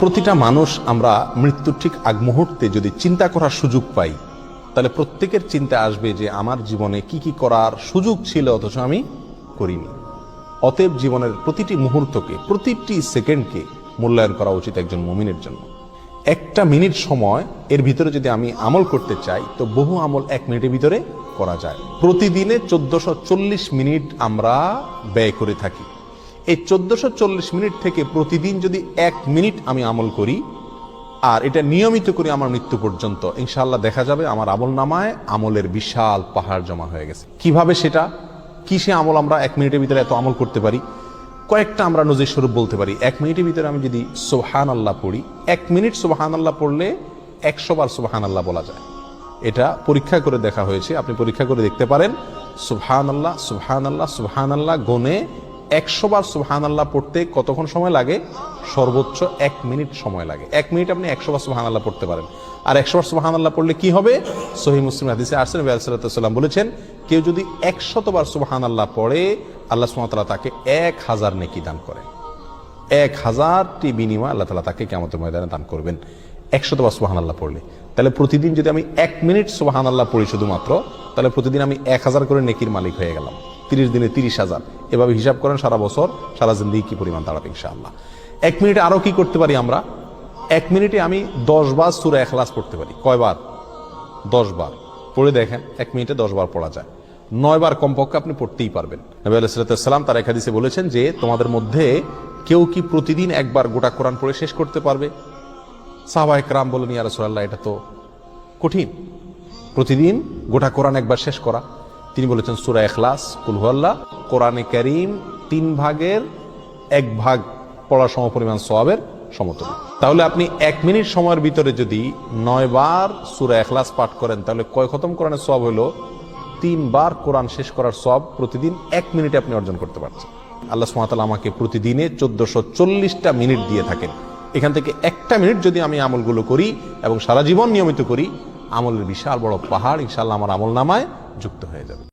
প্রতিটা মানুষ আমরা মৃত্যুর ঠিক আগ মুহূর্তে যদি চিন্তা করার সুযোগ পাই, তাহলে প্রত্যেকের চিন্তা আসবে যে আমার জীবনে কি কি করার সুযোগ ছিল অথচ আমি করিনি। অতএব জীবনের প্রতিটি মুহূর্তকে, প্রতিটি সেকেন্ডকে মূল্যায়ন করা উচিত একজন মুমিনের জন্য। একটা মিনিট সময় এর ভিতরে যদি আমি আমল করতে চাই, তো বহু আমল 1 মিনিটের ভিতরে করা যায়। প্রতিদিনে 1440 মিনিট আমরা ব্যয় করে থাকি। এই 1440 মিনিট থেকে প্রতিদিন যদি 1 মিনিট আমি আমল করি আর এটা নিয়মিত করি আমার মৃত্যু পর্যন্ত, ইনশাআল্লাহ দেখা যাবে আমার আমল নামায় আমলের বিশাল পাহাড় জমা হয়ে গেছে। কিভাবে সেটা, কিসে আমল আমরা 1 মিনিটের ভিতরে এত আমল করতে পারি? কয়েকটা আমরা নজির স্বরূপ বলতে পারি। 1 মিনিটের ভিতরে আমি যদি সুবহানাল্লাহ পড়ি, 1 মিনিট সুবহানাল্লাহ পড়লে 100 বার সুবহানাল্লাহ বলা যায়। এটা পরীক্ষা করে দেখা হয়েছে, আপনি পরীক্ষা করে দেখতে পারেন। সুবহানাল্লাহ সুবহানাল্লাহ সুবহানাল্লাহ গুনে 100 বার সুবহানাল্লাহ পড়তে কতক্ষণ সময় লাগে? সর্বোচ্চ 1 মিনিট সময় লাগে। 1 মিনিট আপনি 100 বার সুবহানাল্লাহ পড়তে পারেন। আর 100 বার সুবহানাল্লাহ পড়লে কি হবে? সহিহ মুসলিম হাদিসে আসছে, নবী সাল্লাল্লাহু আলাইহি ওয়াসাল্লাম বলেছেন, কেউ যদি 100 বার সুবহানাল্লাহ পড়ে, আল্লাহ সুবহানাহু ওয়া তাআলা তাকে 1000 নেকি দান করেন। 1000টি বিনিময় আল্লাহ তাআলা তাকে কিয়ামতের ময়দানে দান করবেন 100 বার সুবহানাল্লাহ পড়লে। তাহলে প্রতিদিন যদি আমি 1 মিনিট সুবহানাল্লাহ পড়ি শুধুমাত্র, তাহলে প্রতিদিন আমি 1000 করে নেকির মালিক হয়ে গেলাম। 30 দিনে 30,000। এভাবে হিসাব করেন সারা বছর, সারা জিন্দেগি কি পরিমাণ দাঁড়াবে ইনশাআল্লাহ। 1 মিনিটে আরো কি করতে পারি আমরা? 1 মিনিটে আমি 10 বার সূরা ইখলাস পড়তে পারি। কয়বার? 10 বার। পড়ে দেখেন 1 মিনিটে 10 বার পড়া যায়। 9 বার কমপক্ষে আপনি পড়তেই পারবেন। নবী আলাইহিস সালাম তার এক হাদিসে বলেছেন যে, তোমাদের মধ্যে কেউ কি প্রতিদিন একবার গোটা কোরআন পড়ে শেষ করতে পারবে? সাহাবায়ে কেরাম বলেন, ইয়া রাসূলুল্লাহ, এটা তো কঠিন, প্রতিদিন গোটা কোরআন একবার শেষ করা। তিনি বলেছেন, সূরা ইখলাস, কুল হুয়াল্লাহ, কোরআনে কারীম 3 ভাগের 1 ভাগ পড়ার সমপরিমাণ সওয়াবের সমতুল্য। তাহলে আপনি 1 মিনিট সময়ের ভিতরে যদি 9 বার সূরা ইখলাস পাঠ করেন, তাহলে কয় খতম কোরআনের সওয়াব হলো? 3 বার কোরআন শেষ করার সওয়াব প্রতিদিন 1 মিনিটে আপনি অর্জন করতে পারছেন। আল্লাহ সুবহানাহু ওয়া তাআলা আমাকে প্রতিদিনে 1440টা মিনিট দিয়ে থাকেন। এখান থেকে 1টা মিনিট যদি আমি আমলগুলো করি এবং সারা জীবন নিয়মিত করি, আমলের বিশাল বড় পাহাড় ইনশাআল্লাহ আমার আমল নামায় যুক্ত হয়ে যাবে।